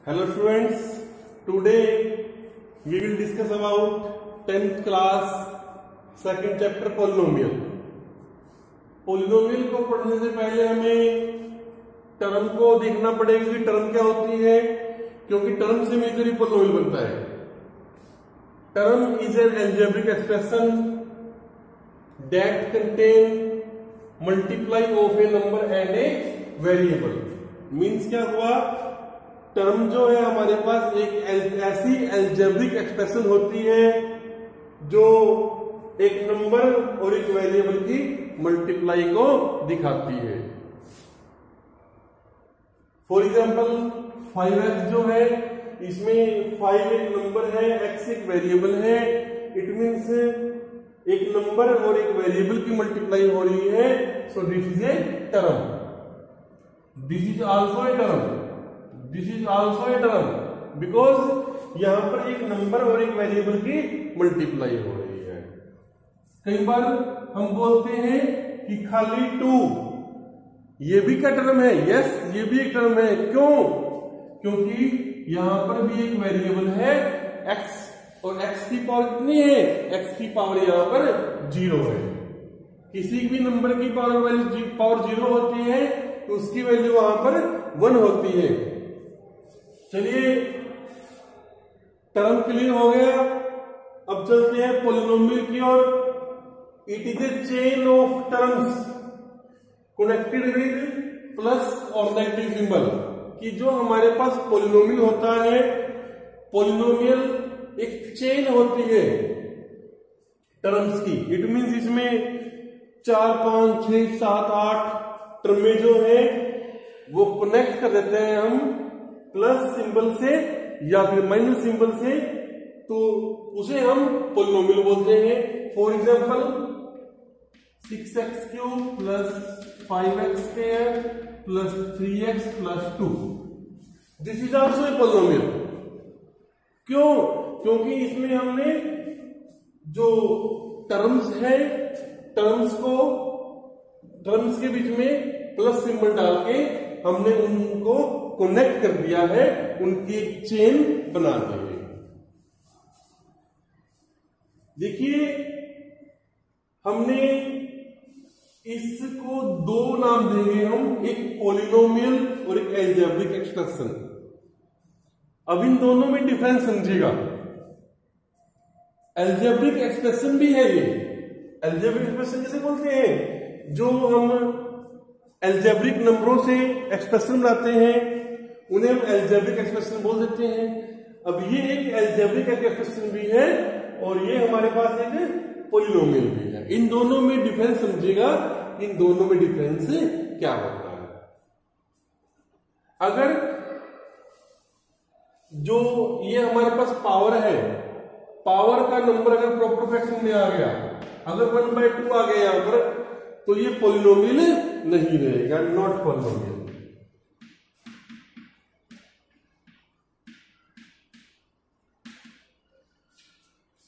Hello students, today we will discuss about 10th class second chapter polynomial. Polynomial को पढ़ने से पहले हमें टर्म को देखना पड़ेगा कि टर्म क्या होती है, क्योंकि टर्म से मिलकर ही पोलिनोमियल बनता है. Term is an algebraic expression that contain multiply of A number and a variable. Means क्या हुआ, टर्म जो है हमारे पास एक ऐसी एल्जेब्रिक एक्सप्रेशन होती है जो एक नंबर और एक वेरिएबल की मल्टीप्लाई को दिखाती है. फॉर एग्जाम्पल 5x जो है, इसमें 5 एक नंबर है, x एक वेरिएबल है. इट मीन्स एक नंबर और एक वेरिएबल की मल्टीप्लाई हो रही है. So this is a term. This is also a term. This is also a term because यहां पर एक नंबर और एक वेरिएबल की मल्टीप्लाई हो रही है. कई बार हम बोलते हैं कि खाली 2 ये भी क्या टर्म है. यस, ये भी एक टर्म है. क्यों? क्योंकि यहां पर भी एक वेरिएबल है x और x की पावर कितनी है. x की पावर यहां पर 0 है. किसी भी नंबर की पावर 0 होती है तो उसकी वैल्यू वहां पर 1 होती है. चलिए, टर्म क्लियर हो गया. अब चलते हैं पोलिनोमियल की ओर. It is a chain of terms connected with plus और नेगेटिव सिंबल. कि जो हमारे पास पोलिनोमियल होता है, पोलिनोमियल एक चेन होती है टर्म्स की. इट मीन्स इसमें 4, 5, 6, 7, 8 टर्में जो है वो कनेक्ट कर देते हैं हम प्लस सिंबल से या फिर माइनस सिंबल से, तो उसे हम पोलिनोमियल बोलते हैं. For example 6x³ plus 5x² plus 3x plus 2. This is also a polynomial. क्यों? क्योंकि इसमें हमने जो टर्म्स है, टर्म्स के बीच में प्लस सिंबल डाल के हमने उनको कनेक्ट कर दिया है, उनकी एक चेन बना दी है. देखिए, हमने इसको 2 नाम देंगे हम, एक पोलिनोमियल और एक एल्जेब्रिक एक्सप्रेशन. अब इन दोनों में डिफरेंस समझिएगा. एल्जेब्रिक एक्सप्रेशन भी है ये. एल्जेब्रिक एक्सप्रेशन जैसे बोलते हैं, जो हम एल्जेब्रिक नंबरों से एक्सप्रेशन बनाते हैं उन्हें हम एल्जेब्रिक एक्सप्रेशन बोल देते हैं. अब ये एक एल्जेब्रिक एक्सप्रेशन भी है और ये हमारे पास एक पोलिनोमियल भी है. इन दोनों में डिफरेंस समझिएगा, इन दोनों में डिफरेंस क्या होता है. अगर जो ये हमारे पास पावर है, पावर का नंबर अगर प्रॉपर फ्रैक्शन में आ गया, अगर 1/2 आ गया यहां पर, तो ये पोलिनोमियल नहीं रहेगा. Not polynomial.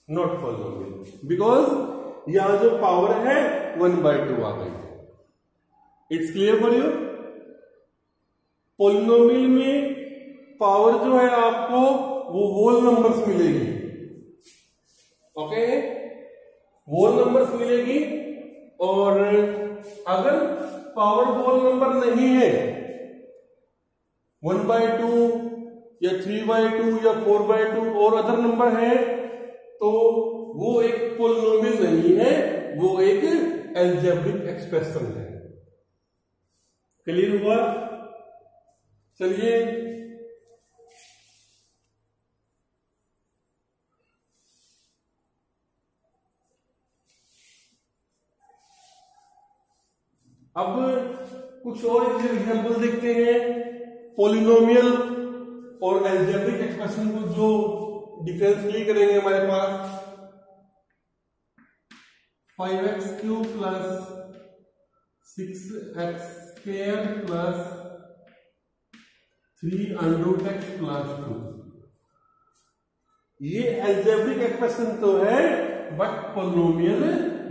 Not polynomial because यहां जो पावर है 1/2 आ गई है. It's clear for you. Polynomial में पावर जो है आपको वो होल नंबर्स मिलेगी. ओके, होल नंबर्स मिलेगी. और अगर पावर होल नंबर नहीं है, 1/2 या 3/2 या 4/2 और अदर नंबर है, तो वो एक पोलिनोमियल नहीं है, वो एक एल्जेब्रिक एक्सप्रेशन है. क्लियर हुआ? चलिए, अब कुछ और एग्जांपल देखते हैं. पोलिनोमियल और एल्जेब्रिक एक्सप्रेशन को जो डिफरेंस क्लियर करेंगे हमारे पास 5x³ plus 6x² plus 3√x plus 2. ये एल्जेब्रिक एक्सप्रेशन तो है बट पोलिनोमियल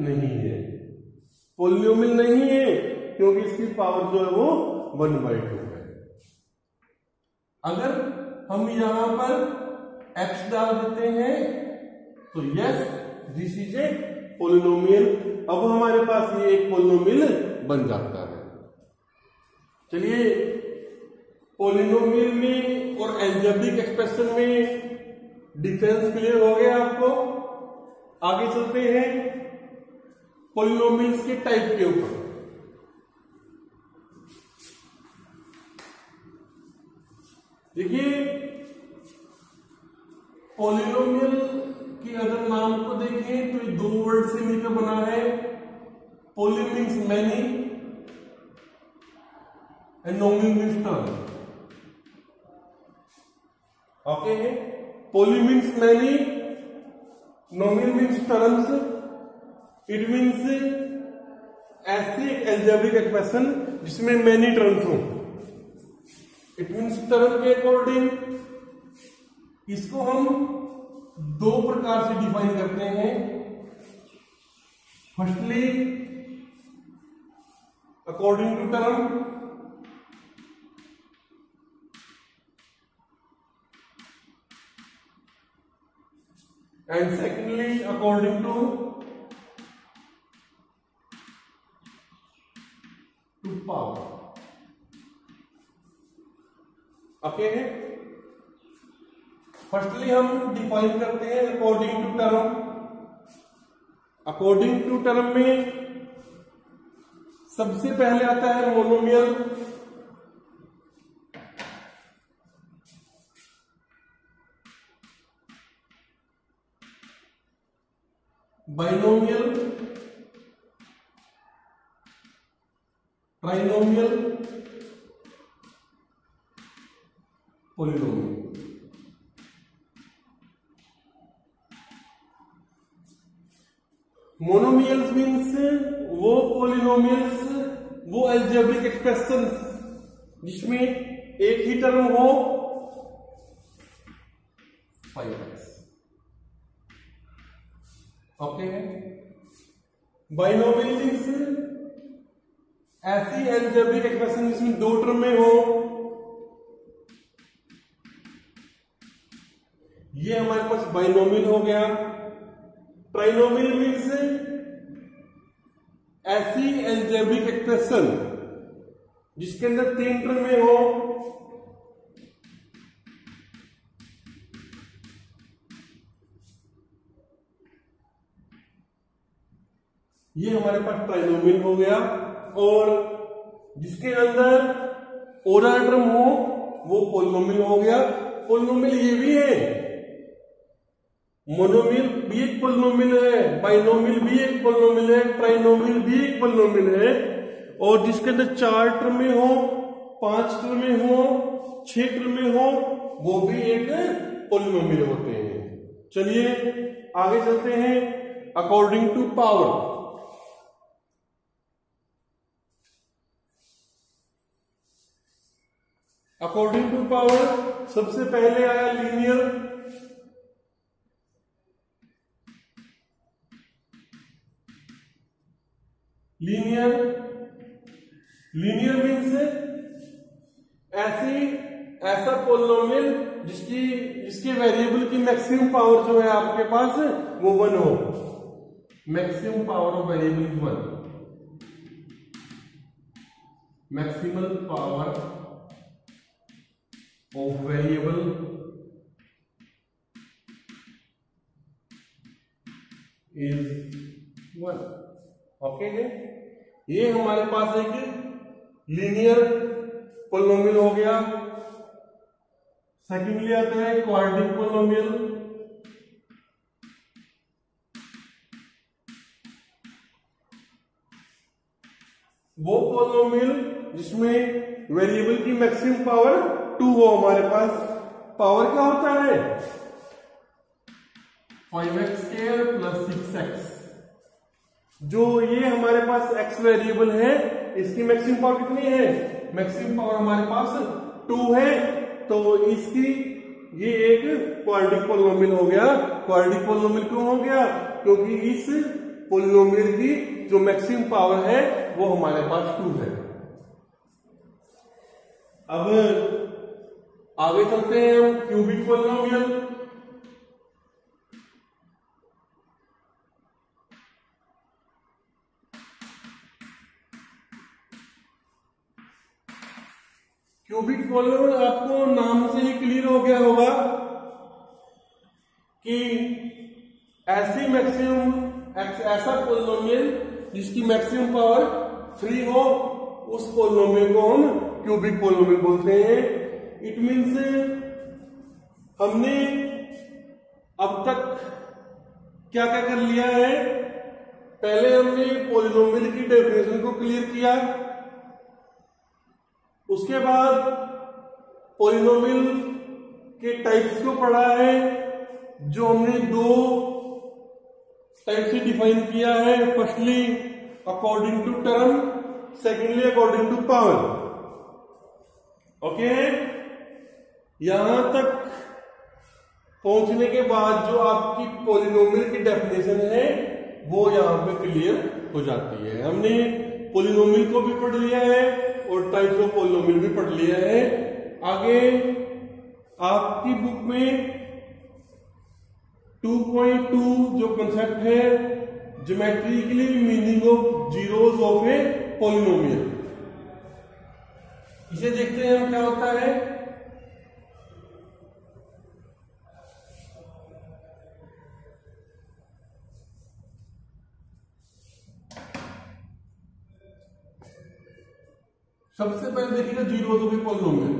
नहीं है. पोलिनोमियल नहीं है क्योंकि इसकी पावर जो है वो 1/2 है. अगर हम यहां पर x डाल देते हैं तो yes this is a polynomial. अब हमारे पास ये एक पोलिनोमियल बन जाता है। चलिए पोलिनोमियल में और अलजेब्रिक एक्सप्रेशन में डिफरेंस क्लियर हो गया आपको। आगे चलते हैं पोलिनोमियल्स के टाइप के ऊपर। देखिए पोलिनोमियल के अगर नाम को देखें तो ये दो वर्ड से मिलकर बना है। Poly means many and nomial means term. Okay, poly means many, nomial means terms. It means ऐसे अलजेब्रिक एक्सप्रेशन जिसमें मैनी टर्म्स हो। इट मीन्स टर्म के अकॉर्डिंग इसको हम दो प्रकार से डिफाइन करते हैं। Firstly according to term, and secondly according to power. Okay है, फर्स्टली हम डिफाइन करते हैं according to term. According to term में सबसे पहले आता है monomial, binomial, trinomial, polynomial. Monomials means वो पोलिनोमियल्स, वो अलजेब्रिक एक्सप्रेशन जिसमें एक ही टर्म हो 5x। ओके, बाइनोमियल मीन्स ऐसी अलजेब्रिक एक्सप्रेशन जिसमें दो टर्म में हो। ये हमारे पास बाइनोमियल हो गया। ट्राइनोमियल मीन्स ऐसी अलजेब्रिक एक्सप्रेशन जिसके अंदर तीन टर्म में हो। ये हमारे पास ट्राइनोमियल हो गया। और जिसके अंदर और टर्म हो वो पोलिनोमियल हो गया। पोलिनोमियल ये भी है, मोनोमियल भी एक पोलिनोमियल है, बाइनोमियल भी एक पोलिनोमियल है, ट्राइनोमियल भी एक पोलिनोमियल है। और जिसके अंदर चार टर्म में हो, पांच टर्म में हो, छह टर्म में हो, वो भी एक पोलिनोमियल होते हैं। चलिए आगे चलते हैं according to power. According to power सबसे पहले आया लीनियर। लीनियर मीन्स ऐसा पोलिनोमियल जिसके वेरिएबल की मैक्सिमम पावर जो है आपके पास वो 1 हो। Maximum power of variable is 1। Maximal power of variable is 1। Okay है, ये हमारे पास एक लीनियर पोलिनोमियल हो गया। सेकेंडली आता है क्वाड्रेटिक पोलिनोमियल। वो पोलिनोमियल जिसमें वेरिएबल की मैक्सिमम पावर 2 हो। हमारे पास पावर क्या होता है 5x² + 6x। जो ये हमारे पास x वेरिएबल है इसकी मैक्सिमम पावर कितनी है? मैक्सिमम पावर हमारे पास 2 है। तो इसकी ये एक क्वाड्रेटिक पोलिनोमियल हो गया। क्वाड्रेटिक पोलिनोमियल क्यों हो गया? क्योंकि इस पोलिनोमियल की जो मैक्सिमम पावर है वो हमारे पास 2 है। अब आगे चलते हैं हम क्यूबिक पॉलिनोमियल। क्यूबिक पॉलिनोमियल आपको नाम से ही क्लियर हो गया होगा कि ऐसी मैक्सिमम ऐसा पॉलिनोमियल जिसकी मैक्सिमम पावर 3 हो, उस पॉलिनोमियल को हम क्यूबिक पॉलिनोमियल बोलते हैं। इट मीन्स हमने अब तक क्या क्या कर लिया है। पहले हमने पॉलिनोमियल की डेफिनेशन को क्लियर किया, उसके बाद पॉलिनोमियल के टाइप्स को पढ़ा है, जो हमने 2 टाइप से डिफाइन किया है। Firstly according to term, secondly according to power. Okay, यहां तक पहुंचने के बाद जो आपकी पॉलिनोमियल की डेफिनेशन है वो यहां पे क्लियर हो जाती है। हमने पॉलिनोमियल को भी पढ़ लिया है और टाइप्स ऑफ पॉलिनोमियल भी पढ़ लिया है। आगे आपकी बुक में 2.2 जो कंसेप्ट है, geometrically meaning of zeros of a polynomial, इसे देखते हैं हम क्या होता है। सबसे पहले देखिएगा zeros of a polynomial.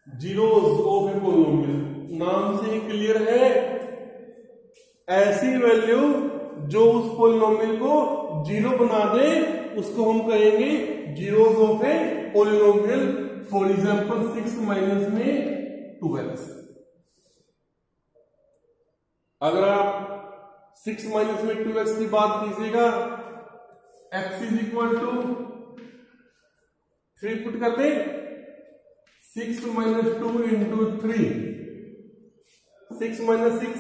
Zeros of a polynomial नाम से ही क्लियर है, ऐसी वैल्यू जो उस पॉलिनोमियल को जीरो बना दे उसको हम कहेंगे zeros of a polynomial. For example 6 minus में 2x। अगर आप 6 माइनस में 2x की बात कीजिएगा, x is equal to 3 put कर दे, 6 minus 2 into 3, 6 minus 6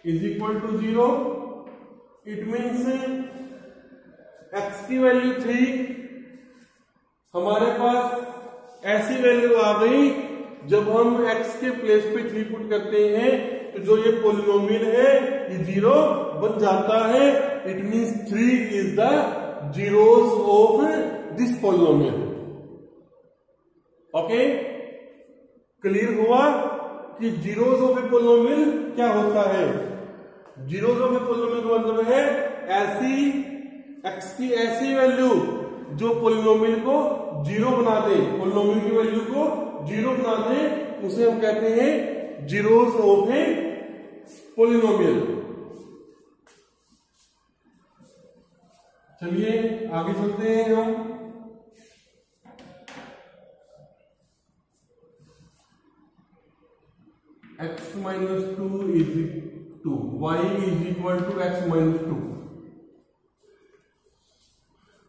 is equal to 0। It means x की वैल्यू 3, हमारे पास ऐसी वैल्यू आ गई जब हम x के प्लेस पे 3 पुट करते हैं तो जो ये पॉलिनोमियल है ये 0 बन जाता है। It means 3 is the zeros of this polynomial. Okay, clear हुआ कि जीरोस ऑफ ए पॉलिनोमियल क्या होता है। जीरोस ऑफ ए पॉलिनोमियल का मतलब है ऐसी x की ऐसी वैल्यू जो पॉलिनोमियल को 0 बना दे, पॉलिनोमियल की वैल्यू को 0 बना दे, उसे हम कहते हैं जीरोस ऑफ ए पॉलिनोमियल। चलिए आगे चलते हैं हम। x minus 2 is to, y is equal to x minus 2।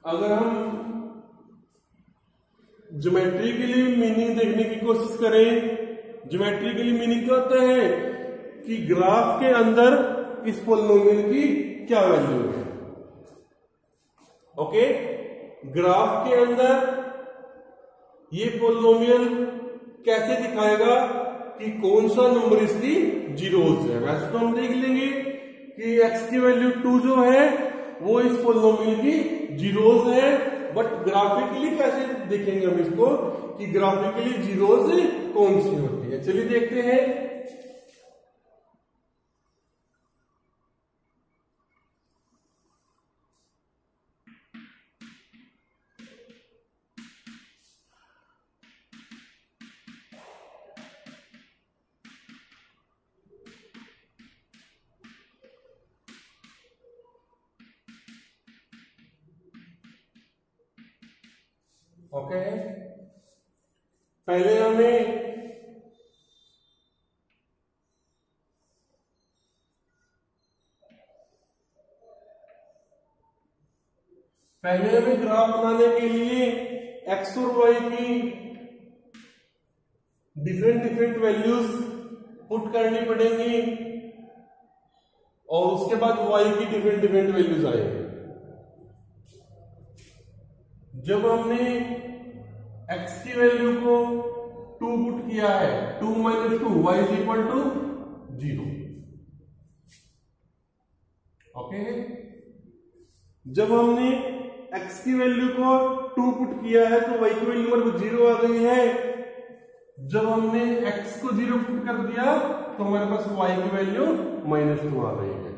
अगर हम ज्योमेट्रिकली मीनिंग देखने की कोशिश करें, ज्योमेट्रिकली मीनिंग क्या होता है कि ग्राफ के अंदर इस पॉलिनोमियल की क्या वैल्यू है। ओके, ग्राफ के अंदर ये पॉलिनोमियल कैसे दिखाएगा कि कौन सा नंबर इसकी जीरोस है। वैसे तो हम देख लेंगे कि x की वैल्यू 2 जो है वो इस पॉलिनोमियल की जीरोस है, बट ग्राफिकली कैसे देखेंगे हम इसको कि ग्राफिकली जीरोस कौन सी होती है। चलिए देखते हैं। ओके, पहले हमें ग्राफ बनाने के लिए x और y की डिफरेंट डिफरेंट वैल्यूज पुट करनी पड़ेंगी और उसके बाद y की डिफरेंट डिफरेंट वैल्यूज आएंगी। जब हमने x की वैल्यू को 2 पुट किया है, 2 - 2 y is equal to 0। Okay, जब हमने x की वैल्यू को 2 पुट किया है तो y की वैल्यू पर 0 आ गई है। जब हमने x को 0 पुट कर दिया तो हमारे पास y की वैल्यू -2 आ गई है।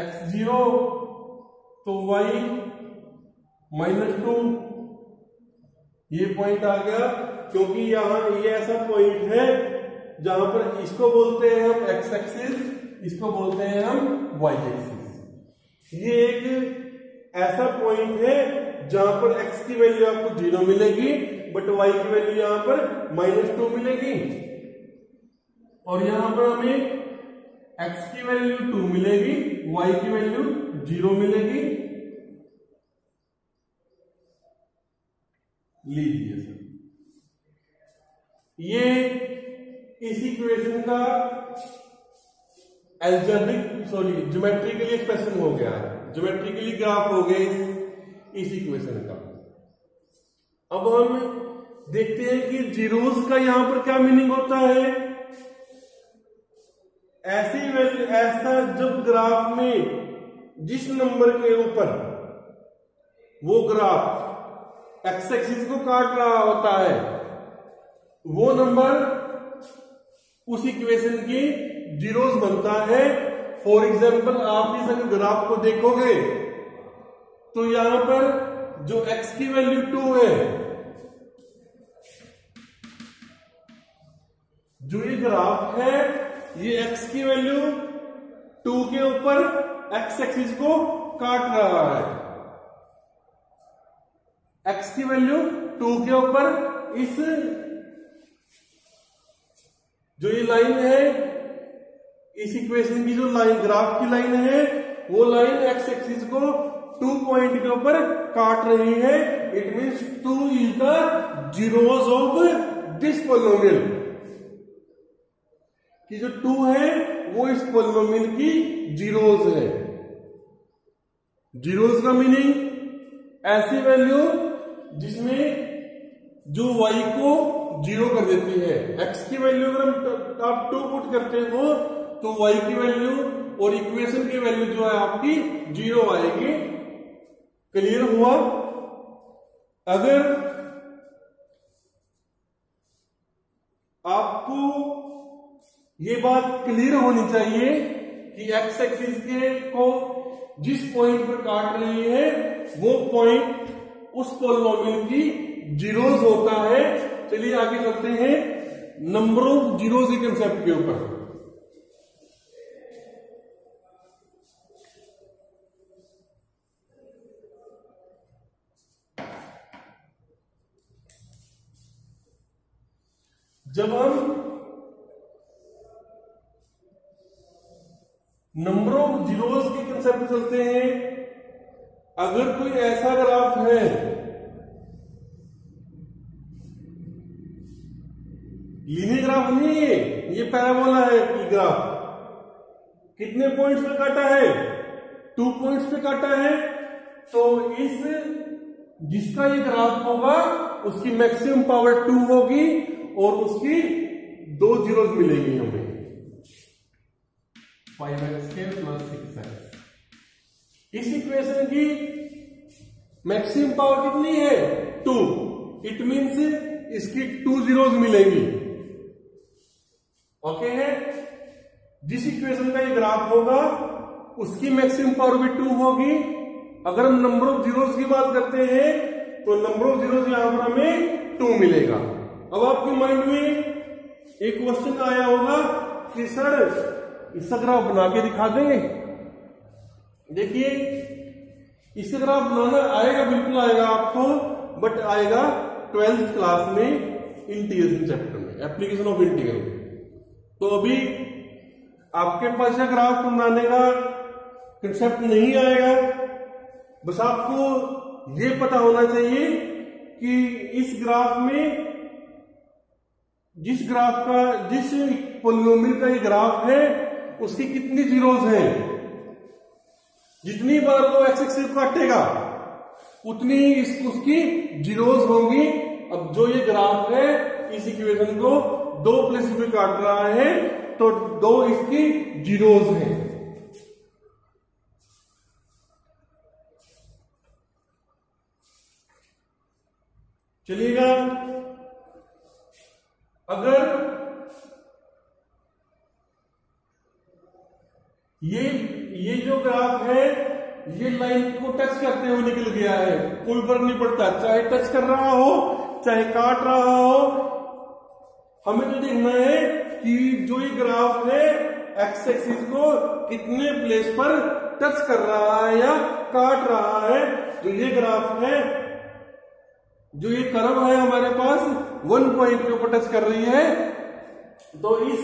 x 0 तो y -2, ये पॉइंट आ गया, क्योंकि यहां ये ऐसा पॉइंट है जहां पर इसको बोलते हैं हम x एक्सिस, इसको बोलते हैं हम y एक्सिस। ये एक ऐसा पॉइंट है जहां पर x की वैल्यू आपको 0 मिलेगी बट y की वैल्यू यहां पर -2 मिलेगी, और यहां पर हमें x की वैल्यू 2 मिलेगी, y की वैल्यू 0 मिलेगी। लीजिए सर, ये इस इक्वेशन का ज्योमेट्रिकली एक्सप्रेशन हो गया है, ज्योमेट्रिकली ग्राफ हो गया इस इक्वेशन का। अब हम देखते हैं कि जीरोस का यहां पर क्या मीनिंग होता है। ऐसा जब ग्राफ में जिस नंबर के ऊपर वो ग्राफ एक्स एक्सिस को काट रहा होता है वो नंबर उस इक्वेशन की जीरोस बनता है। फॉर एग्जाम्पल, आप इस अगर ग्राफ को देखोगे तो यहां पर जो x की वैल्यू 2 है, जो ये ग्राफ है ये x की वैल्यू 2 के ऊपर x एक्सिस को काट रहा है। x की वैल्यू 2 के ऊपर इस जो ये लाइन है, इस इक्वेशन की जो लाइन ग्राफ की लाइन है, वो लाइन x एक्सिस को 2 पॉइंट के ऊपर काट रही है। It means 2 is the zeros of this polynomial, कि जो 2 है वो इस पॉलिनोमियल की जीरोस है। जीरोस का मीनिंग ऐसी वैल्यू जिसमें जो y को 0 कर देती है। x की वैल्यू अगर हम आप 2 पुट करते हो तो y की वैल्यू और इक्वेशन की वैल्यू जो है आपकी 0 आएगी। क्लियर हुआ? अगर आपको ये बात क्लियर होनी चाहिए कि x एक्सिस के को जिस पॉइंट पर काट रही है वो पॉइंट उस पॉलिनोमियल की जीरोस होता है। चलिए आगे चलते हैं नंबर ऑफ जीरोस के कंसेप्ट के ऊपर। जब हम नंबर ऑफ जीरोस के कंसेप्ट चलते हैं, अगर कोई ऐसा ग्राफ है लीनियर ग्राफ नहीं है, ये पैराबोला है कि ग्राफ कितने पॉइंट्स पे काटा है? 2 पॉइंट्स पे काटा है। तो इस जिसका ये ग्राफ होगा उसकी मैक्सिमम पावर 2 होगी और उसकी 2 जीरोस मिलेंगी हमें, 5x² + 6x। इस इक्वेशन की मैक्सिमम पावर कितनी है? 2। इट मींस इसकी 2 जीरोस मिलेंगी। ओके है? जिस इक्वेशन का ये ग्राफ होगा उसकी मैक्सिमम पावर भी 2 होगी। अगर हम नंबर ऑफ जीरोस की बात करते हैं तो नंबर ऑफ जीरोस यहां पर हमें 2 मिलेगा। अब आपके माइंड में एक क्वेश्चन आया होगा कि सर इसका ग्राफ बना के दिखा देंगे। देखिए, इसका ग्राफ बनाना आएगा, बिल्कुल आएगा आपको, बट आएगा 12th क्लास में इंटीग्रेशन चैप्टर में, एप्लीकेशन ऑफ इंटीग्रल में। तो अभी आपके पास यह ग्राफ बनाने का कंसेप्ट नहीं आएगा। बस आपको ये पता होना चाहिए कि इस ग्राफ में जिस पॉलिनोमियल का ये ग्राफ है उसकी कितनी जीरोस हैं। जितनी बार वो एक्स एक्सिस को काटेगा उतनी उसकी जीरोस होंगी। अब जो ये ग्राफ है इस इक्वेशन को दो प्लेस में काट रहा है तो दो इसकी जीरोस हैं। चलिएगा, अगर ये जो ग्राफ है ये लाइन को टच करते हुए निकल गया है, कोई फर्क नहीं पड़ता, चाहे टच कर रहा हो चाहे काट रहा हो, हमें तो देखना है कि जो ये ग्राफ है एक्स एक्सिस को कितने प्लेस पर टच कर रहा है या काट रहा है। तो ये ग्राफ है, जो ये कर्व है हमारे पास 1 पॉइंट के ऊपर टच कर रही है, तो इस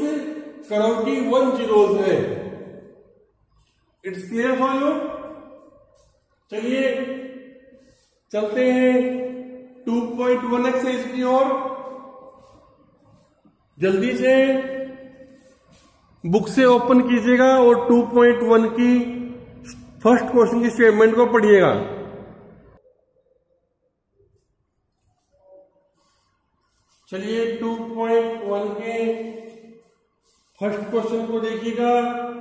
कर्व की 1 जीरोस है। It's clear for you. चलिए चलते हैं 2.1 एक्सरसाइज की ओर। जल्दी से बुक से ओपन कीजिएगा और 2.1 की फर्स्ट क्वेश्चन की स्टेटमेंट को पढ़िएगा। चलिए 2.1 के फर्स्ट क्वेश्चन को देखिएगा।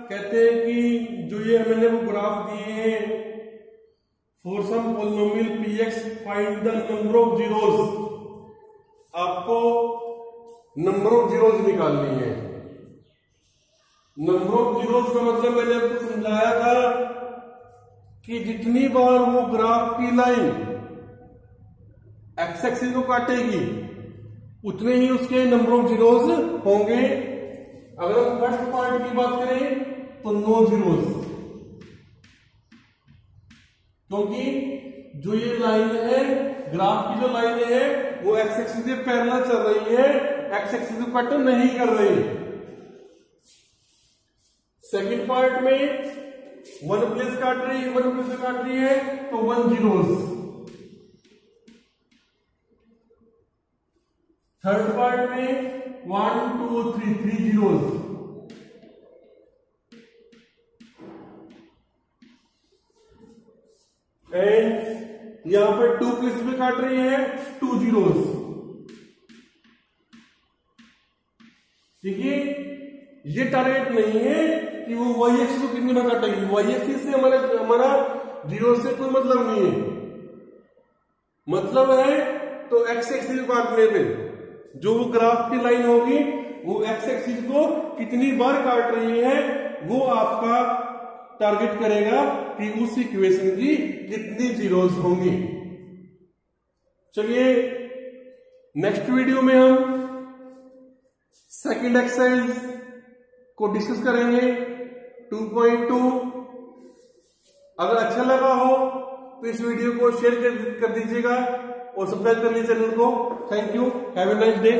कहते हैं कि जो ये मैंने वो ग्राफ दिए हैं, for some polynomial px find the number of zeros. आपको नंबर ऑफ जीरोस निकालनी है। नंबर ऑफ जीरोस का मतलब मैंने आपको समझाया था कि जितनी बार वो ग्राफ की लाइन एक्स एक्सिस को काटेगी उतने ही उसके नंबर ऑफ जीरोस होंगे। अगर हम फर्स्ट पार्ट की बात करें तो नो जीरोस, क्योंकि जो ये लाइन है, ग्राफ की जो लाइन है वो एक्स एक्सिस से पैरेलल चल रही है, एक्स एक्सिस को कट नहीं कर रही। सेकंड पार्ट में 1 प्लेस काट रही है, 1 प्लेस काट रही है तो 1 जीरोस। थर्ड पार्ट में 1 2 3 जीरोस। एंड यहां पर 2 प्लेस में काट रही है 2 जीरोस। ठीक है, ये टारगेट नहीं है कि वो वाई एक्सिस को कितनी बार काटेगी। वाई एक्सिस से हमारा जीरो से कोई मतलब नहीं है। मतलब है तो एक्स एक्सिस को काटने पे जो वो ग्राफ की लाइन होगी वो एक्स एक्सिस को कितनी बार काट रही है वो आपका टारगेट करेगा कि उस इक्वेशन की कितनी जीरोस होंगी। चलिए नेक्स्ट वीडियो में हम सेकंड एक्सरसाइज को डिस्कस करेंगे 2.2। अगर अच्छा लगा हो तो इस वीडियो को शेयर कर दीजिएगा और सब्सक्राइब कर लीजिए चैनल को। Thank you, have a nice day.